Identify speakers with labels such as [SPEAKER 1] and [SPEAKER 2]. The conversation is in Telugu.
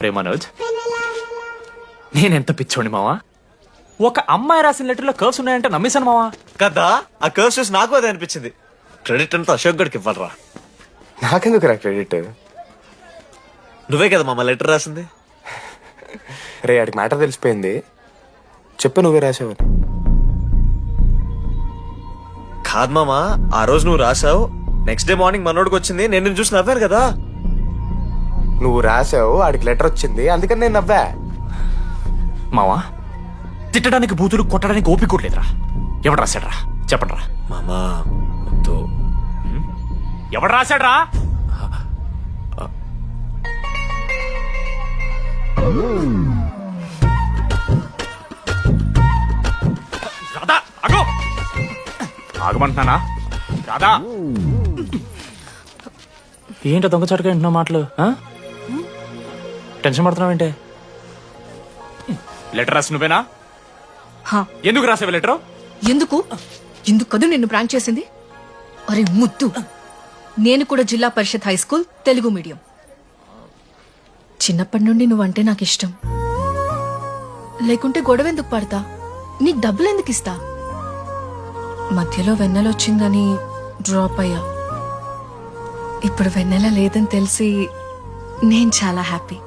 [SPEAKER 1] రే మనోజ్, నేనెంత పిచ్చోండి మావా. ఒక అమ్మాయి రాసిన లెటర్లో కర్వ్స్ ఉన్నాయంటే నమ్మేశాను మావా.
[SPEAKER 2] కదా ఆ కర్వ్స్ చూసి నాకు అదే అనిపించింది. క్రెడిట్ అంతా అశోక్ గడికి ఇవ్వాలరా.
[SPEAKER 3] నాకెందుకు రా క్రెడిట్?
[SPEAKER 2] నువ్వే కదా మామ లెటర్ రాసింది.
[SPEAKER 3] రే ఆడికి మ్యాటర్ తెలిసిపోయింది. చెప్పు నువ్వే రాసావని.
[SPEAKER 2] కాదు మామ, ఆ రోజు నువ్వు రాసావు, నెక్స్ట్ డే మార్నింగ్ మనోడికి వచ్చింది, నేను నిన్ను చూసి నవ్వాను కదా.
[SPEAKER 3] నువ్వు రాసావు, ఆడికి లెటర్ వచ్చింది, అందుకని నేను నవ్వా.
[SPEAKER 1] మావా, తిట్టడానికి బూతులు కొట్టడానికి ఓపిక కూడా లేదురా. ఎవడు రాశాడ్రా చెప్పండి రా.
[SPEAKER 2] మామా వద్దు.
[SPEAKER 1] ఎవడు రాశాడ్రా? రాధా ఆగు. ఆగమంటున్నానా? రాధా ఏంటో దొంగచాటుగా వింటున్నావు మాటలు? టెన్షన్ పడుతున్నావేంటే? లెటర్ రాసి నువ్వేనా?
[SPEAKER 4] హా.
[SPEAKER 1] ఎందుకు రాసావు లెటర్?
[SPEAKER 4] ఎందుకు ఎందుకు కదూ నిన్ను ప్రాంక్ చేసింది? అరే ముద్దు, నేను కూడా జిల్లా పరిషత్ హై స్కూల్ తెలుగు మీడియం. చిన్నప్పటి నుండి నువ్వంటే నాకు ఇష్టం. లేకుంటే గొడవ ఎందుకు పడతా? నీకు డబ్బులు ఎందుకు ఇస్తా? మధ్యలో వెన్నెలొచ్చిందని డ్రాప్ అయ్యా. ఇప్పుడు వెన్నెల లేదని తెలిసి నేను చాలా హ్యాపీ.